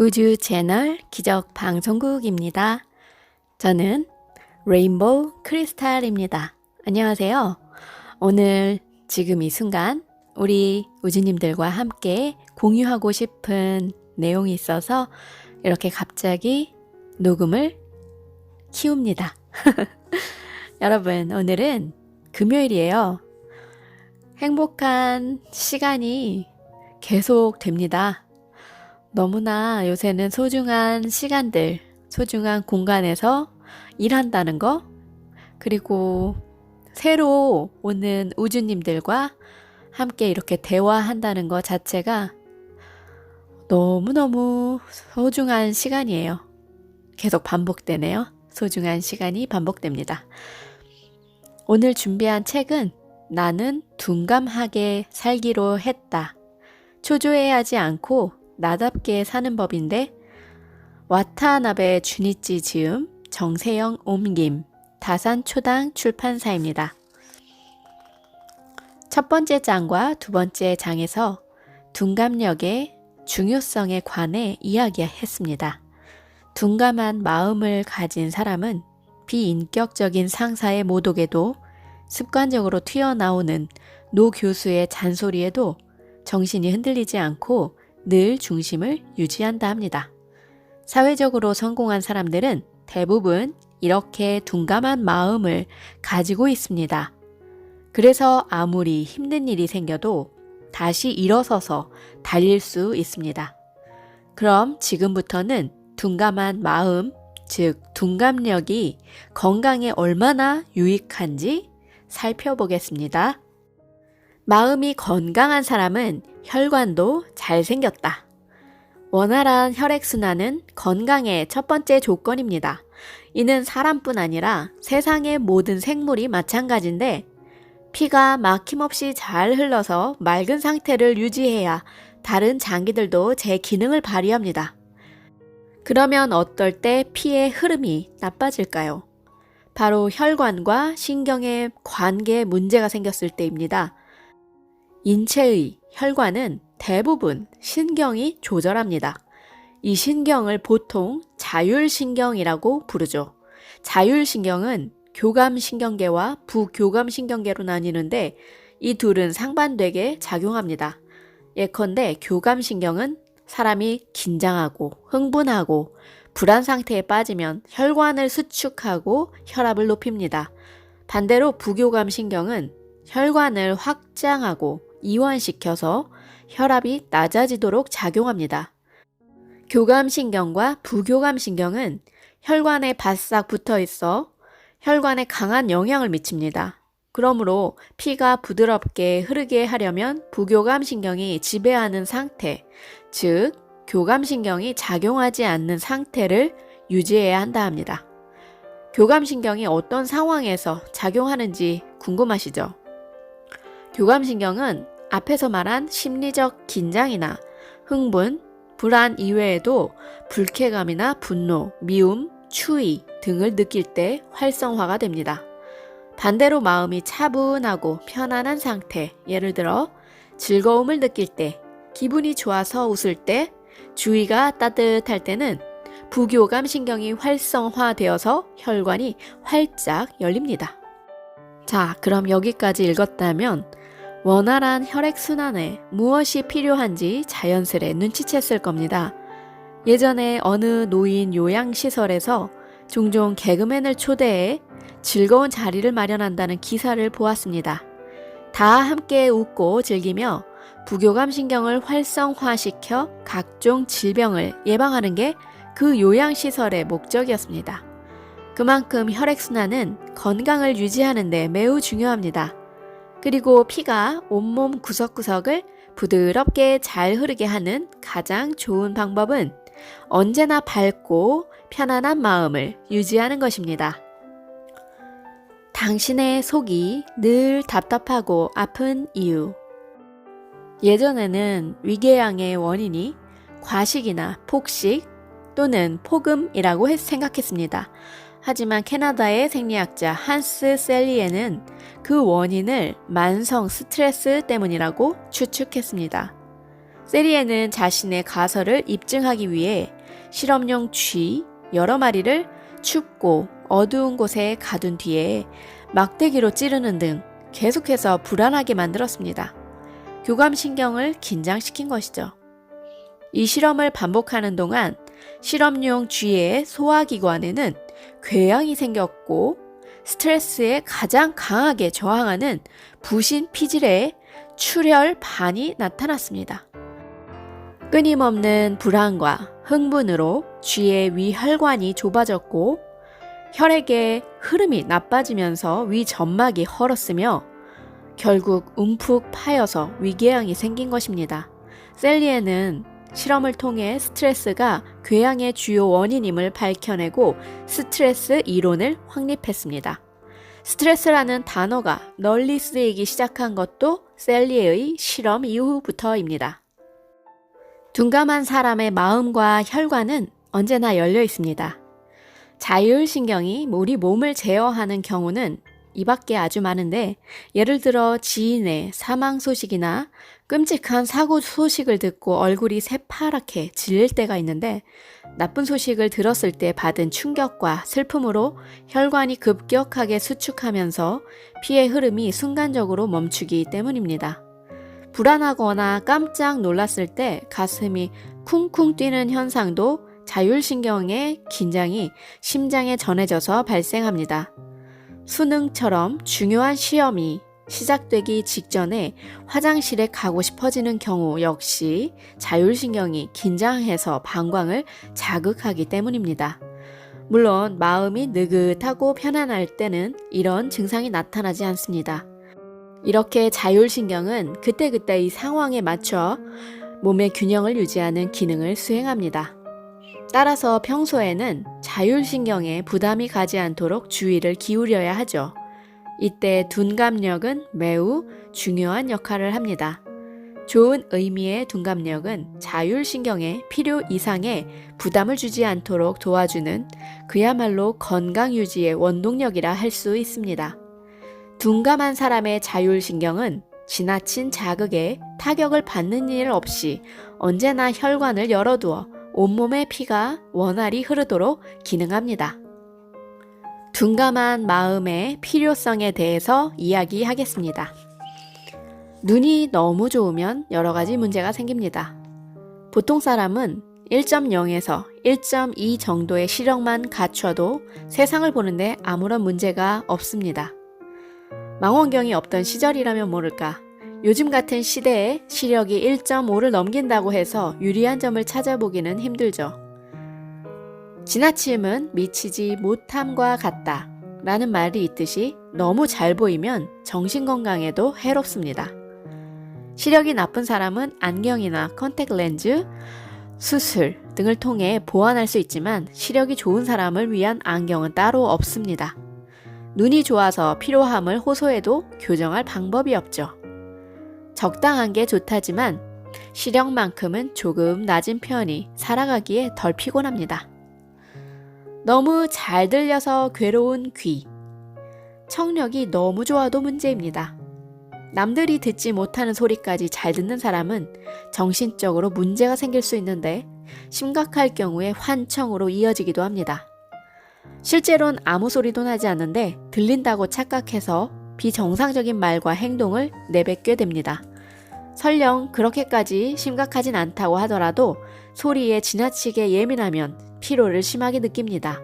우주 채널 기적 방송국입니다. 저는 레인보우 크리스탈입니다. 안녕하세요. 오늘 지금 이 순간 우리 우주님들과 함께 공유하고 싶은 내용이 있어서 이렇게 갑자기 녹음을 키웁니다. 여러분, 오늘은 금요일이에요. 행복한 시간이 계속 됩니다. 너무나 요새는 소중한 시간들, 소중한 공간에서 일한다는 거, 그리고 새로 오는 우주님들과 함께 이렇게 대화한다는 것 자체가 너무너무 소중한 시간이에요. 계속 반복되네요. 소중한 시간이 반복됩니다. 오늘 준비한 책은 나는 둔감하게 살기로 했다. 초조해하지 않고 나답게 사는 법인데 와타나베 주니치 지음, 정세영 옮김, 다산초당 출판사입니다. 첫 번째 장과 두 번째 장에서 둔감력의 중요성에 관해 이야기했습니다. 둔감한 마음을 가진 사람은 비인격적인 상사의 모독에도 습관적으로 튀어나오는 노 교수의 잔소리에도 정신이 흔들리지 않고 늘 중심을 유지한다 합니다. 사회적으로 성공한 사람들은 대부분 이렇게 둔감한 마음을 가지고 있습니다. 그래서 아무리 힘든 일이 생겨도 다시 일어서서 달릴 수 있습니다. 그럼 지금부터는 둔감한 마음, 즉 둔감력이 건강에 얼마나 유익한지 살펴보겠습니다. 마음이 건강한 사람은 혈관도 잘생겼다. 원활한 혈액순환은 건강의 첫 번째 조건입니다. 이는 사람뿐 아니라 세상의 모든 생물이 마찬가지인데 피가 막힘없이 잘 흘러서 맑은 상태를 유지해야 다른 장기들도 제 기능을 발휘합니다. 그러면 어떨 때 피의 흐름이 나빠질까요? 바로 혈관과 신경의 관계에 문제가 생겼을 때입니다. 인체의 혈관은 대부분 신경이 조절합니다. 이 신경을 보통 자율신경이라고 부르죠. 자율신경은 교감신경계와 부교감신경계로 나뉘는데 이 둘은 상반되게 작용합니다. 예컨대 교감신경은 사람이 긴장하고 흥분하고 불안 상태에 빠지면 혈관을 수축하고 혈압을 높입니다. 반대로 부교감신경은 혈관을 확장하고 이완시켜서 혈압이 낮아지도록 작용합니다. 교감신경과 부교감신경은 혈관에 바싹 붙어 있어 혈관에 강한 영향을 미칩니다. 그러므로 피가 부드럽게 흐르게 하려면 부교감신경이 지배하는 상태, 즉 교감신경이 작용하지 않는 상태를 유지해야 한다 합니다. 교감신경이 어떤 상황에서 작용하는지 궁금하시죠? 교감신경은 앞에서 말한 심리적 긴장이나 흥분, 불안 이외에도 불쾌감이나 분노, 미움, 추위 등을 느낄 때 활성화가 됩니다. 반대로 마음이 차분하고 편안한 상태, 예를 들어 즐거움을 느낄 때, 기분이 좋아서 웃을 때, 주위가 따뜻할 때는 부교감신경이 활성화되어서 혈관이 활짝 열립니다. 자, 그럼 여기까지 읽었다면 원활한 혈액순환에 무엇이 필요한지 자연스레 눈치챘을 겁니다. 예전에 어느 노인 요양시설에서 종종 개그맨을 초대해 즐거운 자리를 마련한다는 기사를 보았습니다. 다 함께 웃고 즐기며 부교감신경을 활성화시켜 각종 질병을 예방하는 게 그 요양시설의 목적이었습니다. 그만큼 혈액순환은 건강을 유지하는 데 매우 중요합니다. 그리고 피가 온몸 구석구석을 부드럽게 잘 흐르게 하는 가장 좋은 방법은 언제나 밝고 편안한 마음을 유지하는 것입니다. 당신의 속이 늘 답답하고 아픈 이유. 예전에는 위궤양의 원인이 과식이나 폭식 또는 폭음이라고 생각했습니다. 하지만 캐나다의 생리학자 한스 셀리에는 그 원인을 만성 스트레스 때문이라고 추측했습니다. 셀리에는 자신의 가설을 입증하기 위해 실험용 쥐 여러 마리를 춥고 어두운 곳에 가둔 뒤에 막대기로 찌르는 등 계속해서 불안하게 만들었습니다. 교감신경을 긴장시킨 것이죠. 이 실험을 반복하는 동안 실험용 쥐의 소화기관에는 궤양이 생겼고 스트레스에 가장 강하게 저항하는 부신 피질의 출혈반이 나타났습니다. 끊임없는 불안과 흥분으로 쥐의 위혈관이 좁아졌고 혈액의 흐름이 나빠지면서 위점막이 헐었으며 결국 움푹 파여서 위궤양이 생긴 것입니다. 셀리에는 실험을 통해 스트레스가 궤양의 주요 원인임을 밝혀내고 스트레스 이론을 확립했습니다. 스트레스라는 단어가 널리 쓰이기 시작한 것도 셀리의 실험 이후부터입니다. 둔감한 사람의 마음과 혈관은 언제나 열려 있습니다. 자율신경이 우리 몸을 제어하는 경우는 이 밖에 아주 많은데, 예를 들어 지인의 사망 소식이나 끔찍한 사고 소식을 듣고 얼굴이 새파랗게 질릴 때가 있는데, 나쁜 소식을 들었을 때 받은 충격과 슬픔으로 혈관이 급격하게 수축하면서 피의 흐름이 순간적으로 멈추기 때문입니다. 불안하거나 깜짝 놀랐을 때 가슴이 쿵쿵 뛰는 현상도 자율신경의 긴장이 심장에 전해져서 발생합니다. 수능처럼 중요한 시험이 시작되기 직전에 화장실에 가고 싶어지는 경우 역시 자율신경이 긴장해서 방광을 자극하기 때문입니다. 물론 마음이 느긋하고 편안할 때는 이런 증상이 나타나지 않습니다. 이렇게 자율신경은 그때그때 이 상황에 맞춰 몸의 균형을 유지하는 기능을 수행합니다. 따라서 평소에는 자율신경에 부담이 가지 않도록 주의를 기울여야 하죠. 이때 둔감력은 매우 중요한 역할을 합니다. 좋은 의미의 둔감력은 자율신경에 필요 이상의 부담을 주지 않도록 도와주는 그야말로 건강 유지의 원동력이라 할 수 있습니다. 둔감한 사람의 자율신경은 지나친 자극에 타격을 받는 일 없이 언제나 혈관을 열어두어 온몸의 피가 원활히 흐르도록 기능합니다. 둔감한 마음의 필요성에 대해서 이야기하겠습니다. 눈이 너무 좋으면 여러 가지 문제가 생깁니다. 보통 사람은 1.0에서 1.2 정도의 시력만 갖춰도 세상을 보는데 아무런 문제가 없습니다. 망원경이 없던 시절이라면 모를까. 요즘 같은 시대에 시력이 1.5를 넘긴다고 해서 유리한 점을 찾아보기는 힘들죠. 지나침은 미치지 못함과 같다 라는 말이 있듯이 너무 잘 보이면 정신건강에도 해롭습니다. 시력이 나쁜 사람은 안경이나 컨택렌즈, 수술 등을 통해 보완할 수 있지만 시력이 좋은 사람을 위한 안경은 따로 없습니다. 눈이 좋아서 피로함을 호소해도 교정할 방법이 없죠. 적당한 게 좋다지만 시력만큼은 조금 낮은 편이 살아가기에 덜 피곤합니다. 너무 잘 들려서 괴로운 귀. 청력이 너무 좋아도 문제입니다. 남들이 듣지 못하는 소리까지 잘 듣는 사람은 정신적으로 문제가 생길 수 있는데 심각할 경우에 환청으로 이어지기도 합니다. 실제로는 아무 소리도 나지 않는데 들린다고 착각해서 비정상적인 말과 행동을 내뱉게 됩니다. 설령 그렇게까지 심각하진 않다고 하더라도 소리에 지나치게 예민하면 피로를 심하게 느낍니다.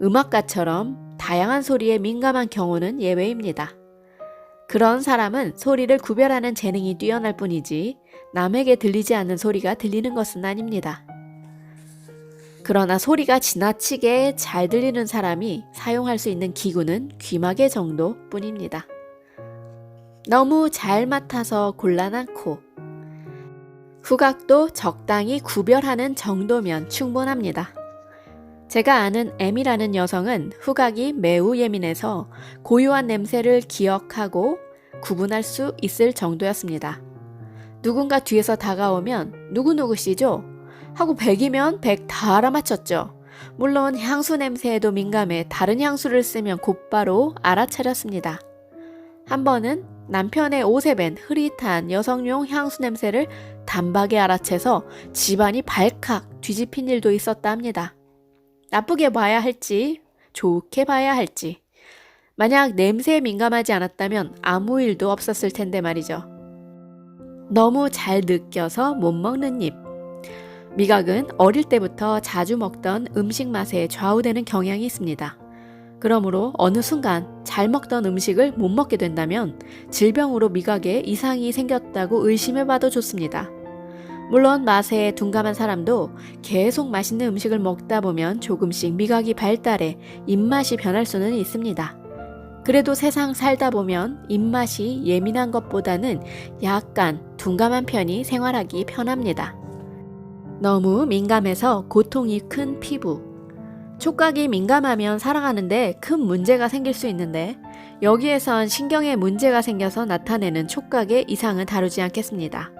음악가처럼 다양한 소리에 민감한 경우는 예외입니다. 그런 사람은 소리를 구별하는 재능이 뛰어날 뿐이지 남에게 들리지 않는 소리가 들리는 것은 아닙니다. 그러나 소리가 지나치게 잘 들리는 사람이 사용할 수 있는 기구는 귀마개 정도뿐입니다. 너무 잘 맡아서 곤란한 코. 후각도 적당히 구별하는 정도면 충분합니다. 제가 아는 M이라는 여성은 후각이 매우 예민해서 고유한 냄새를 기억하고 구분할 수 있을 정도였습니다. 누군가 뒤에서 다가오면 누구누구시죠? 하고 100이면 100 다 알아맞혔죠. 물론 향수 냄새에도 민감해 다른 향수를 쓰면 곧바로 알아차렸습니다. 한 번은 남편의 옷에 밴 흐릿한 여성용 향수 냄새를 단박에 알아채서 집안이 발칵 뒤집힌 일도 있었다 합니다. 나쁘게 봐야 할지, 좋게 봐야 할지. 만약 냄새에 민감하지 않았다면 아무 일도 없었을 텐데 말이죠. 너무 잘 느껴서 못 먹는 입. 미각은 어릴 때부터 자주 먹던 음식 맛에 좌우되는 경향이 있습니다. 그러므로 어느 순간 잘 먹던 음식을 못 먹게 된다면 질병으로 미각에 이상이 생겼다고 의심해봐도 좋습니다. 물론 맛에 둔감한 사람도 계속 맛있는 음식을 먹다 보면 조금씩 미각이 발달해 입맛이 변할 수는 있습니다. 그래도 세상 살다 보면 입맛이 예민한 것보다는 약간 둔감한 편이 생활하기 편합니다. 너무 민감해서 고통이 큰 피부. 촉각이 민감하면 살아가는데 큰 문제가 생길 수 있는데 여기에선 신경에 문제가 생겨서 나타내는 촉각의 이상은 다루지 않겠습니다.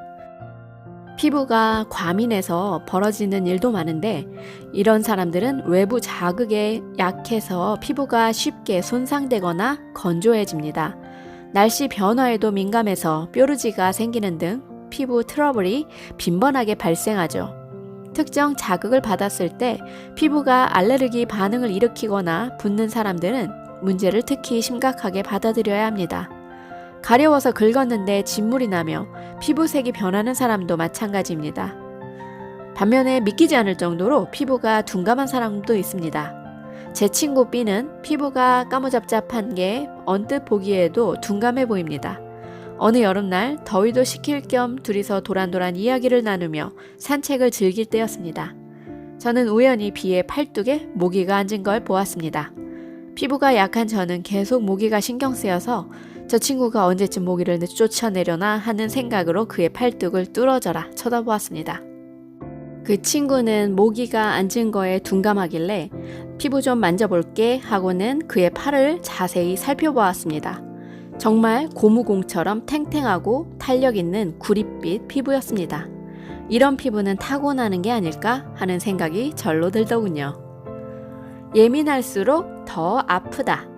피부가 과민해서 벌어지는 일도 많은데 이런 사람들은 외부 자극에 약해서 피부가 쉽게 손상되거나 건조해집니다. 날씨 변화에도 민감해서 뾰루지가 생기는 등 피부 트러블이 빈번하게 발생하죠. 특정 자극을 받았을 때 피부가 알레르기 반응을 일으키거나 붓는 사람들은 문제를 특히 심각하게 받아들여야 합니다. 가려워서 긁었는데 진물이 나며 피부색이 변하는 사람도 마찬가지입니다. 반면에 믿기지 않을 정도로 피부가 둔감한 사람도 있습니다. 제 친구 B는 피부가 까무잡잡한 게 언뜻 보기에도 둔감해 보입니다. 어느 여름날 더위도 식힐 겸 둘이서 도란도란 이야기를 나누며 산책을 즐길 때였습니다. 저는 우연히 B의 팔뚝에 모기가 앉은 걸 보았습니다. 피부가 약한 저는 계속 모기가 신경 쓰여서 저 친구가 언제쯤 모기를 쫓아내려나 하는 생각으로 그의 팔뚝을 뚫어져라 쳐다보았습니다. 그 친구는 모기가 앉은 거에 둔감하길래 피부 좀 만져볼게 하고는 그의 팔을 자세히 살펴보았습니다. 정말 고무공처럼 탱탱하고 탄력 있는 구릿빛 피부였습니다. 이런 피부는 타고나는 게 아닐까 하는 생각이 절로 들더군요. 예민할수록 더 아프다.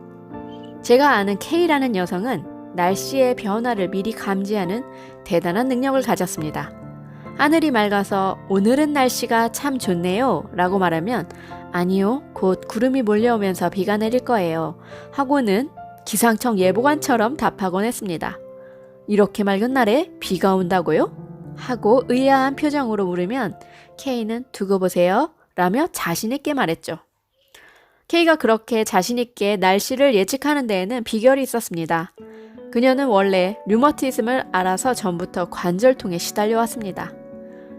제가 아는 K라는 여성은 날씨의 변화를 미리 감지하는 대단한 능력을 가졌습니다. 하늘이 맑아서 오늘은 날씨가 참 좋네요 라고 말하면 아니요, 곧 구름이 몰려오면서 비가 내릴 거예요 하고는 기상청 예보관처럼 답하곤 했습니다. 이렇게 맑은 날에 비가 온다고요? 하고 의아한 표정으로 물으면 K는 두고 보세요 라며 자신있게 말했죠. K가 그렇게 자신있게 날씨를 예측하는 데에는 비결이 있었습니다. 그녀는 원래 류머티즘을 알아서 전부터 관절통에 시달려 왔습니다.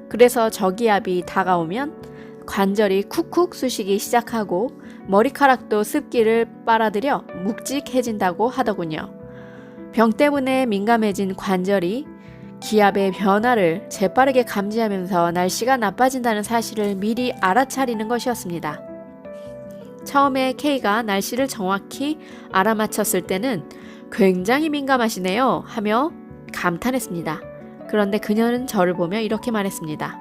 그래서 저기압이 다가오면 관절이 쿡쿡 쑤시기 시작하고 머리카락도 습기를 빨아들여 묵직해진다고 하더군요. 병 때문에 민감해진 관절이 기압의 변화를 재빠르게 감지하면서 날씨가 나빠진다는 사실을 미리 알아차리는 것이었습니다. 처음에 K가 날씨를 정확히 알아맞혔을 때는 굉장히 민감하시네요 하며 감탄했습니다. 그런데 그녀는 저를 보며 이렇게 말했습니다.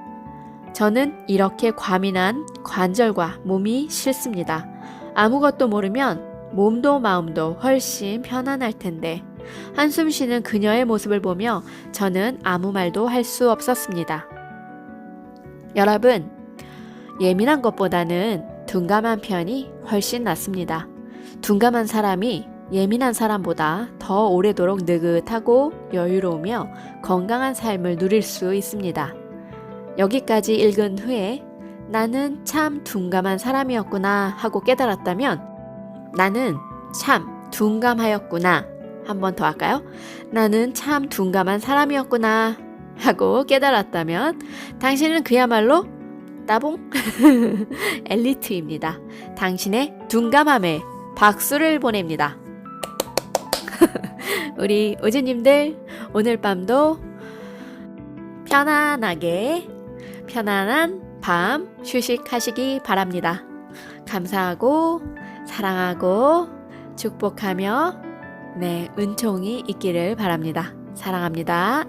저는 이렇게 과민한 관절과 몸이 싫습니다. 아무것도 모르면 몸도 마음도 훨씬 편안할 텐데. 한숨 쉬는 그녀의 모습을 보며 저는 아무 말도 할 수 없었습니다. 여러분, 예민한 것보다는 둔감한 편이 훨씬 낫습니다. 둔감한 사람이 예민한 사람보다 더 오래도록 느긋하고 여유로우며 건강한 삶을 누릴 수 있습니다. 여기까지 읽은 후에 나는 참 둔감한 사람이었구나 하고 깨달았다면 나는 참 둔감하였구나. 한 번 더 할까요? 나는 참 둔감한 사람이었구나 하고 깨달았다면 당신은 그야말로 따봉 엘리트입니다. 당신의 둔감함에 박수를 보냅니다. 우리 우주님들 오늘 밤도 편안한 밤 휴식하시기 바랍니다. 감사하고 사랑하고 축복하며 은총이 있기를 바랍니다. 사랑합니다.